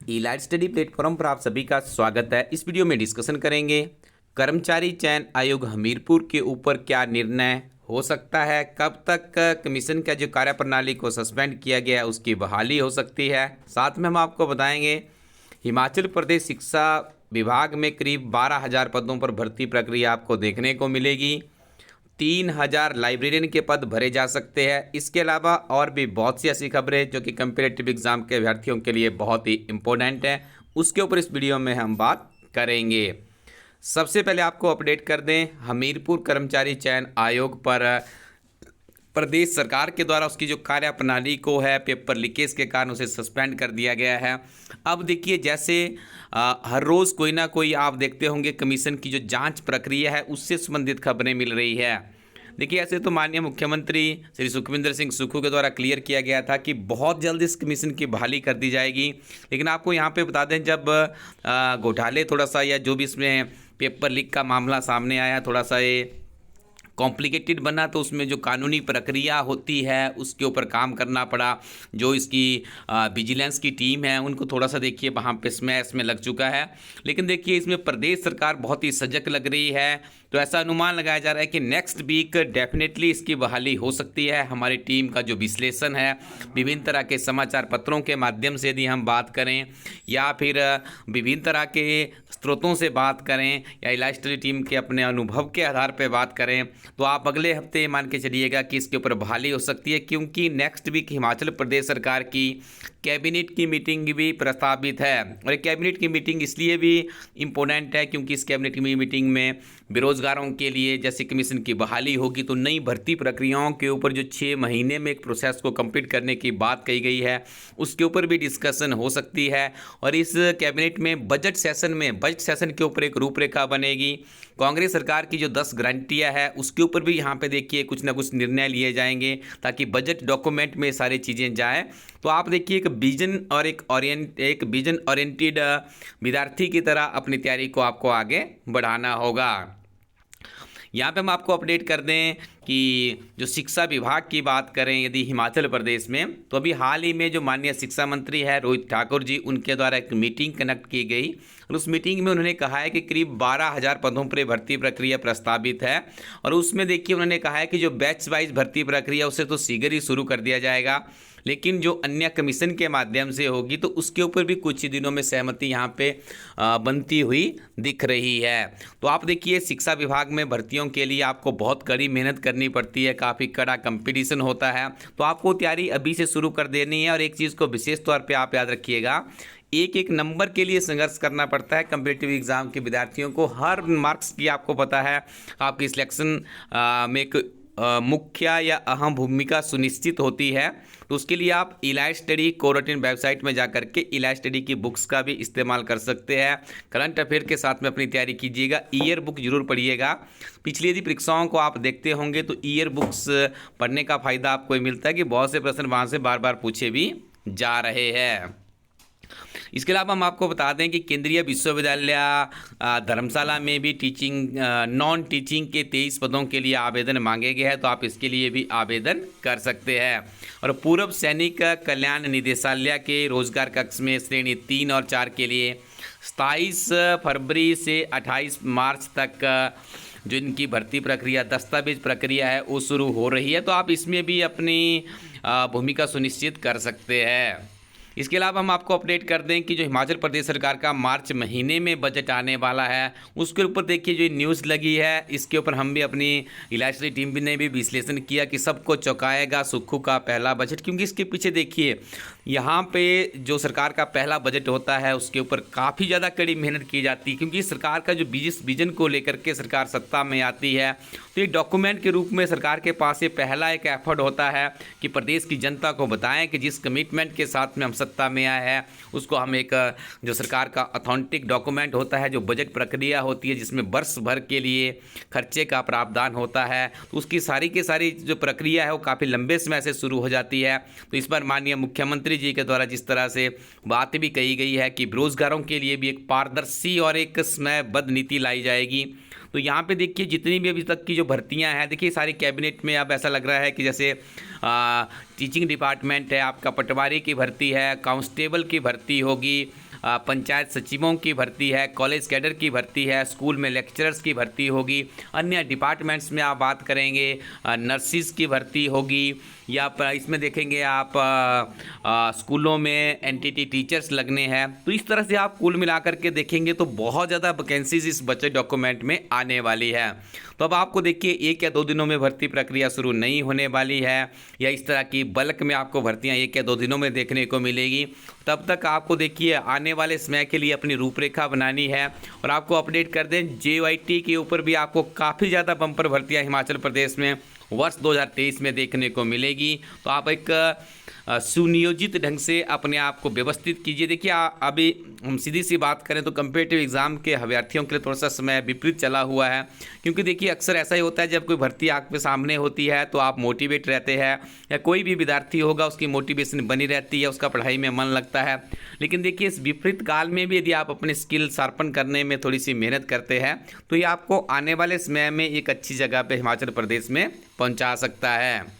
Elite study platform पर आप सभी का स्वागत है। इस वीडियो में डिस्कशन करेंगे कर्मचारी चयन आयोग हमीरपुर के ऊपर क्या निर्णय हो सकता है, कब तक कमीशन का जो कार्यप्रणाली को सस्पेंड किया गया है उसकी बहाली हो सकती है। साथ में हम आपको बताएंगे हिमाचल प्रदेश शिक्षा विभाग में करीब 12,000 पदों पर भर्ती प्रक्रिया आपको देखने को मिलेगी। 3,000 लाइब्रेरियन के पद भरे जा सकते हैं। इसके अलावा और भी बहुत सी ऐसी खबरें जो कि कंपैरेटिव एग्जाम के अभ्यर्थियों के लिए बहुत ही इंपॉर्टेंट है, उसके ऊपर इस वीडियो में हम बात करेंगे। सबसे पहले आपको अपडेट कर दें, हमीरपुर कर्मचारी चयन आयोग पर प्रदेश सरकार के द्वारा उसकी जो कार्यप्रणाली को है पेपर लीकेज के कारण उसे सस्पेंड कर दिया गया है। अब देखिए, जैसे हर रोज़ कोई ना कोई आप देखते होंगे कमीशन की जो जांच प्रक्रिया है उससे संबंधित खबरें मिल रही है। देखिए, ऐसे तो माननीय मुख्यमंत्री श्री सुखविंदर सिंह सुक्खू के द्वारा क्लियर किया गया था कि बहुत जल्द इस कमीशन की बहाली कर दी जाएगी। लेकिन आपको यहाँ पे बता दें, जब घोटाले थोड़ा सा या जो भी इसमें पेपर लीक का मामला सामने आया, थोड़ा सा ये कॉम्प्लिकेटेड बना, तो उसमें जो कानूनी प्रक्रिया होती है उसके ऊपर काम करना पड़ा। जो इसकी विजिलेंस की टीम है उनको थोड़ा सा देखिए वहाँ पे स्मैश में लग चुका है। लेकिन देखिए, इसमें प्रदेश सरकार बहुत ही सजग लग रही है, तो ऐसा अनुमान लगाया जा रहा है कि नेक्स्ट वीक डेफिनेटली इसकी बहाली हो सकती है। हमारी टीम का जो विश्लेषण है विभिन्न तरह के समाचार पत्रों के माध्यम से यदि हम बात करें या फिर विभिन्न तरह के स्रोतों से बात करें या इलाइट स्टडी टीम के अपने अनुभव के आधार पर बात करें, तो आप अगले हफ्ते मान के चलिएगा कि इसके ऊपर बहाली हो सकती है। क्योंकि नेक्स्ट वीक हिमाचल प्रदेश सरकार की कैबिनेट की मीटिंग भी प्रस्तावित है। और कैबिनेट की मीटिंग इसलिए भी इम्पोर्टेंट है क्योंकि इस कैबिनेट की मीटिंग में बेरोजगारों के लिए जैसे कमीशन की बहाली होगी तो नई भर्ती प्रक्रियाओं के ऊपर जो 6 महीने में एक प्रोसेस को कंप्लीट करने की बात कही गई है उसके ऊपर भी डिस्कशन हो सकती है। और इस कैबिनेट में बजट सेशन के ऊपर एक रूपरेखा बनेगी। कांग्रेस सरकार की जो 10 गारंटियां है उसके ऊपर भी यहाँ पे देखिए कुछ ना कुछ निर्णय लिए जाएंगे ताकि बजट डॉक्यूमेंट में सारी चीज़ें जाए। तो आप देखिए, एक विजन और एक विजन ओरिएंटेड विद्यार्थी की तरह अपनी तैयारी को आपको आगे बढ़ाना होगा। यहाँ पे हम आपको अपडेट कर दें कि जो शिक्षा विभाग की बात करें यदि हिमाचल प्रदेश में, तो अभी हाल ही में जो माननीय शिक्षा मंत्री है रोहित ठाकुर जी, उनके द्वारा एक मीटिंग कनेक्ट की गई और उस मीटिंग में उन्होंने कहा है कि करीब 12,000 पदों पर भर्ती प्रक्रिया प्रस्तावित है। और उसमें देखिए उन्होंने कहा है कि जो बैच वाइज भर्ती प्रक्रिया उसे तो शीघ्र ही शुरू कर दिया जाएगा, लेकिन जो अन्य कमीशन के माध्यम से होगी तो उसके ऊपर भी कुछ ही दिनों में सहमति यहाँ पे बनती हुई दिख रही है। तो आप देखिए, शिक्षा विभाग में भर्तियों के लिए आपको बहुत कड़ी मेहनत करनी पड़ती है, काफ़ी कड़ा कंपटीशन होता है, तो आपको तैयारी अभी से शुरू कर देनी है। और एक चीज़ को विशेष तौर पर आप याद रखिएगा, एक नंबर के लिए संघर्ष करना पड़ता है कम्पिटिटिव एग्जाम के विद्यार्थियों को। हर मार्क्स की आपको पता है आपकी सिलेक्शन में एक मुख्य या अहम भूमिका सुनिश्चित होती है। तो उसके लिए आप इलाइट स्टडी कोरोटिन वेबसाइट में जाकर के इलाइट स्टडी की बुक्स का भी इस्तेमाल कर सकते हैं। करंट अफेयर के साथ में अपनी तैयारी कीजिएगा, ईयर बुक जरूर पढ़िएगा। पिछली यदि परीक्षाओं को आप देखते होंगे तो ईयर बुक्स पढ़ने का फ़ायदा आपको मिलता है कि बहुत से प्रश्न वहाँ से बार बार पूछे भी जा रहे हैं। इसके अलावा हम आपको बता दें कि केंद्रीय विश्वविद्यालय धर्मशाला में भी नॉन टीचिंग के 23 पदों के लिए आवेदन मांगे गए हैं, तो आप इसके लिए भी आवेदन कर सकते हैं। और पूर्व सैनिक कल्याण निदेशालय के रोजगार कक्ष में श्रेणी 3 और 4 के लिए 27 फरवरी से 28 मार्च तक जो इनकी भर्ती प्रक्रिया दस्तावेज प्रक्रिया है वो शुरू हो रही है, तो आप इसमें भी अपनी भूमिका सुनिश्चित कर सकते हैं। इसके अलावा हम आपको अपडेट कर दें कि जो हिमाचल प्रदेश सरकार का मार्च महीने में बजट आने वाला है उसके ऊपर देखिए जो न्यूज़ लगी है, इसके ऊपर हम भी अपनी इलाइट स्टडी टीम ने भी विश्लेषण किया कि सबको चौंकाएगा सुक्खू का पहला बजट। क्योंकि इसके पीछे देखिए यहाँ पे जो सरकार का पहला बजट होता है उसके ऊपर काफ़ी ज़्यादा कड़ी मेहनत की जाती है। क्योंकि सरकार का जो विजन को लेकर के सरकार सत्ता में आती है तो ये डॉक्यूमेंट के रूप में सरकार के पास ये पहला एक एफर्ट होता है कि प्रदेश की जनता को बताएं कि जिस कमिटमेंट के साथ में हम सत्ता में आए हैं उसको हम एक जो सरकार का ऑथेंटिक डॉक्यूमेंट होता है, जो बजट प्रक्रिया होती है जिसमें वर्ष भर के लिए खर्चे का प्रावधान होता है, तो उसकी सारी की सारी जो प्रक्रिया है वो काफ़ी लंबे समय से शुरू हो जाती है। तो इस पर माननीय मुख्यमंत्री जी के द्वारा जिस तरह से बात भी कही गई है कि बेरोजगारों के लिए भी एक पारदर्शी और एक समयबद्ध नीति लाई जाएगी। तो यहाँ पे देखिए जितनी भी अभी तक की जो भर्तियाँ हैं, देखिए सारी कैबिनेट में अब ऐसा लग रहा है कि जैसे टीचिंग डिपार्टमेंट है, आपका पटवारी की भर्ती है, कांस्टेबल की भर्ती होगी, पंचायत सचिवों की भर्ती है, कॉलेज कैडर की भर्ती है, स्कूल में लेक्चरर्स की भर्ती होगी, अन्य डिपार्टमेंट्स में आप बात करेंगे नर्सिस की भर्ती होगी, या इसमें देखेंगे आप स्कूलों में एनटीटी टीचर्स लगने हैं। तो इस तरह से आप कुल मिलाकर के देखेंगे तो बहुत ज़्यादा वैकेंसीज इस बजट डॉक्यूमेंट में आने वाली है। तो अब आपको देखिए 1 या 2 दिनों में भर्ती प्रक्रिया शुरू नहीं होने वाली है, या इस तरह की बल्क में आपको भर्तियां 1 या 2 दिनों में देखने को मिलेगी। तब तक आपको देखिए आने वाले समय के लिए अपनी रूपरेखा बनानी है। और आपको अपडेट कर दें, JYT के ऊपर भी आपको काफ़ी ज़्यादा बम्पर भर्तियाँ हिमाचल प्रदेश में वर्ष 2023 में देखने को मिलेगी। तो आप एक सुनियोजित ढंग से अपने आप को व्यवस्थित कीजिए। देखिए अभी हम सीधी सी बात करें तो कम्पिटिटिव एग्ज़ाम के अभ्यर्थियों के लिए थोड़ा सा समय विपरीत चला हुआ है, क्योंकि देखिए अक्सर ऐसा ही होता है जब कोई भर्ती आपके सामने होती है तो आप मोटिवेट रहते हैं, या कोई भी विद्यार्थी होगा उसकी मोटिवेशन बनी रहती है, उसका पढ़ाई में मन लगता है। लेकिन देखिए इस विपरीत काल में भी यदि आप अपने स्किल शार्पन करने में थोड़ी सी मेहनत करते हैं तो ये आपको आने वाले समय में एक अच्छी जगह पे हिमाचल प्रदेश में पहुंचा सकता है।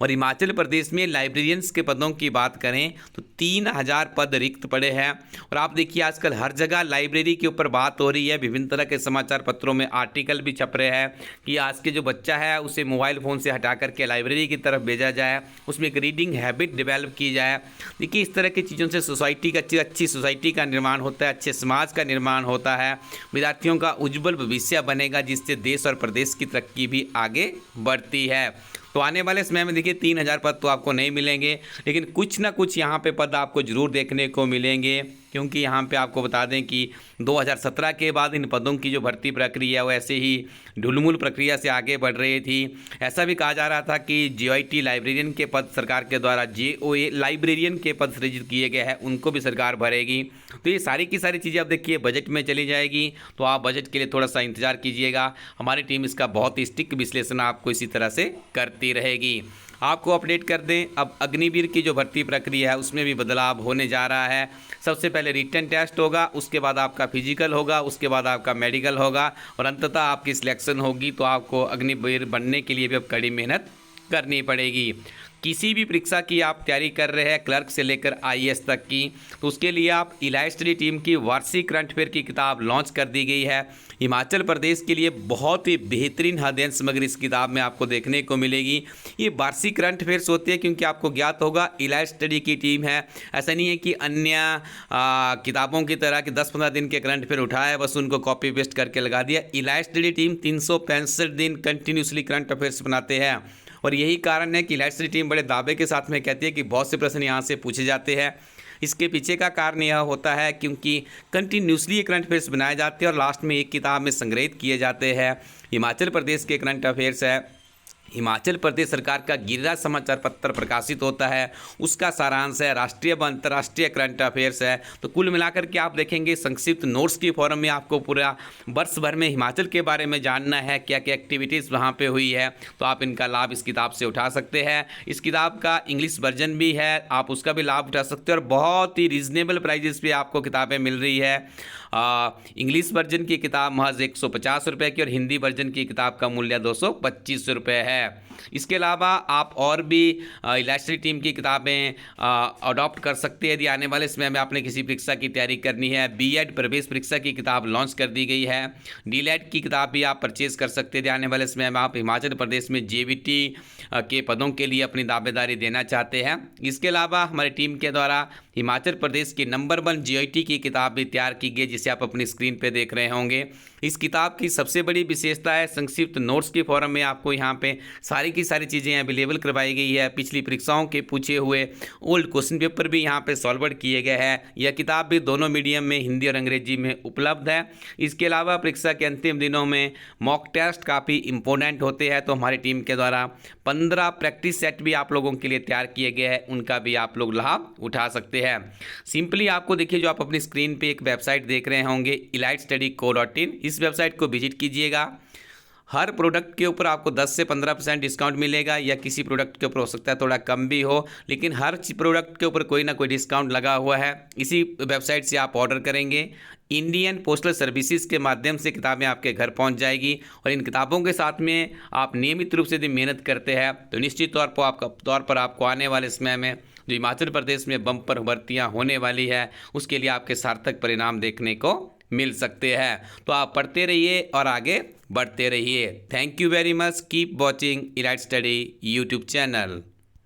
और हिमाचल प्रदेश में लाइब्रेरियंस के पदों की बात करें तो 3000 पद रिक्त पड़े हैं। और आप देखिए आजकल हर जगह लाइब्रेरी के ऊपर बात हो रही है, विभिन्न तरह के समाचार पत्रों में आर्टिकल भी छप रहे हैं कि आज के जो बच्चा है उसे मोबाइल फ़ोन से हटा करके लाइब्रेरी की तरफ भेजा जाए, उसमें एक रीडिंग हैबिट डेवलप की जाए। देखिए इस तरह की चीज़ों से सोसाइटी का अच्छी सोसाइटी का निर्माण होता है, अच्छे समाज का निर्माण होता है, विद्यार्थियों का उज्जवल भविष्य बनेगा, जिससे देश और प्रदेश की तरक्की भी आगे बढ़ती है। तो आने वाले समय में देखिए 3000 पद तो आपको नहीं मिलेंगे, लेकिन कुछ ना कुछ यहाँ पे पद आपको ज़रूर देखने को मिलेंगे, क्योंकि यहाँ पे आपको बता दें कि 2017 के बाद इन पदों की जो भर्ती प्रक्रिया वो ऐसे ही ढुलमुल प्रक्रिया से आगे बढ़ रही थी। ऐसा भी कहा जा रहा था कि JYT लाइब्रेरियन के पद सरकार के द्वारा JOA लाइब्रेरियन के पद सृजित किए गए हैं, उनको भी सरकार भरेगी। तो ये सारी की सारी चीज़ें अब देखिए बजट में चली जाएगी, तो आप बजट के लिए थोड़ा सा इंतजार कीजिएगा। हमारी टीम इसका बहुत ही स्टिक विश्लेषण आपको इसी तरह से करती रहेगी। आपको अपडेट कर दें, अब अग्निवीर की जो भर्ती प्रक्रिया है उसमें भी बदलाव होने जा रहा है। सबसे पहले रिटन टेस्ट होगा, उसके बाद आपका फिजिकल होगा, उसके बाद आपका मेडिकल होगा, और अंततः आपकी सिलेक्शन होगी। तो आपको अग्निवीर बनने के लिए भी अब कड़ी मेहनत करनी पड़ेगी। किसी भी परीक्षा की आप तैयारी कर रहे हैं, क्लर्क से लेकर IAS तक की, तो उसके लिए आप इलाइट स्टडी टीम की वार्षिक करंट अफेयर की किताब लॉन्च कर दी गई है। हिमाचल प्रदेश के लिए बहुत ही बेहतरीन अध्ययन सामग्री इस किताब में आपको देखने को मिलेगी। ये वार्षिक करंट अफेयर्स होती है क्योंकि आपको ज्ञात होगा इलाइट स्टडी की टीम है। ऐसा नहीं है कि अन्य किताबों की तरह कि 10-15 दिन के करंट अफेयर उठाया बस उनको कॉपी पेस्ट करके लगा दिया। इलाइट स्टडी टीम 365 दिन कंटिन्यूसली करंट अफेयर्स बनाते हैं, और यही कारण है कि इलाइट स्टडी टीम बड़े दावे के साथ में कहती है कि बहुत से प्रश्न यहाँ से पूछे जाते हैं। इसके पीछे का कारण यह होता है क्योंकि कंटिन्यूसली करंट अफेयर्स बनाए जाते हैं और लास्ट में एक किताब में संग्रहित किए जाते हैं। हिमाचल प्रदेश के करंट अफेयर्स है, हिमाचल प्रदेश सरकार का गिरिराज समाचार पत्र प्रकाशित होता है, उसका सारांश है, राष्ट्रीय व अंतर्राष्ट्रीय करंट अफेयर्स है। तो कुल मिलाकर के आप देखेंगे संक्षिप्त नोट्स की फॉर्म में आपको पूरा वर्ष भर में हिमाचल के बारे में जानना है, क्या क्या एक्टिविटीज़ वहाँ पे हुई है, तो आप इनका लाभ इस किताब से उठा सकते हैं। इस किताब का इंग्लिश वर्जन भी है, आप उसका भी लाभ उठा सकते हैं, और बहुत ही रीजनेबल प्राइजेस पे आपको किताबें मिल रही है। इंग्लिश वर्जन की किताब महज 150 रुपये की, और हिंदी वर्जन की किताब का मूल्य 225 रुपये है। इसके अलावा आप और भी इलाइट स्टडी टीम की किताबें अडॉप्ट कर सकते हैं यदि आने वाले समय में आपने किसी परीक्षा की तैयारी करनी है। BEd प्रवेश परीक्षा की किताब लॉन्च कर दी गई है। DLED की किताब भी आप परचेज कर सकते हैं यदि आने वाले समय में आप हिमाचल प्रदेश में JVT के पदों के लिए अपनी दावेदारी देना चाहते हैं। इसके अलावा हमारी टीम के द्वारा हिमाचल प्रदेश की नंबर 1 JIT की किताब भी तैयार की गई, जिसे आप अपनी स्क्रीन पे देख रहे होंगे। इस किताब की सबसे बड़ी विशेषता है संक्षिप्त नोट्स के फॉर्म में आपको यहाँ पे सारी की सारी चीज़ें अवेलेबल करवाई गई है। पिछली परीक्षाओं के पूछे हुए ओल्ड क्वेश्चन पेपर भी यहाँ पे सॉल्व किए गए हैं। यह किताब भी दोनों मीडियम में हिंदी और अंग्रेजी में उपलब्ध है। इसके अलावा परीक्षा के अंतिम दिनों में मॉक टेस्ट काफ़ी इंपॉर्टेंट होते हैं, तो हमारी टीम के द्वारा 15 प्रैक्टिस सेट भी आप लोगों के लिए तैयार किए गए हैं, उनका भी आप लोग लाभ उठा सकते हैं। सिंपली आपको देखिए जो आप अपनी स्क्रीन पे एक वेबसाइट देख रहे होंगे elitestudyco.in, इस वेबसाइट को विजिट कीजिएगा। हर प्रोडक्ट के ऊपर आपको 10 से 15% डिस्काउंट मिलेगा, या किसी प्रोडक्ट के ऊपर हो सकता है थोड़ा कम भी हो, लेकिन हर प्रोडक्ट के ऊपर कोई ना कोई डिस्काउंट लगा हुआ है। इसी वेबसाइट से आप ऑर्डर करेंगे, इंडियन पोस्टल सर्विसेज के माध्यम से किताबें आपके घर पहुंच जाएगी। और इन किताबों के साथ में आप नियमित रूप से यदि मेहनत करते हैं तो निश्चित तौर पर आपको आने वाले समय में जो हिमाचल प्रदेश में बम्पर भर्तियां होने वाली है उसके लिए आपके सार्थक परिणाम देखने को मिल सकते हैं। तो आप पढ़ते रहिए और आगे बढ़ते रहिए। Thank you very much. Keep watching elite study YouTube channel.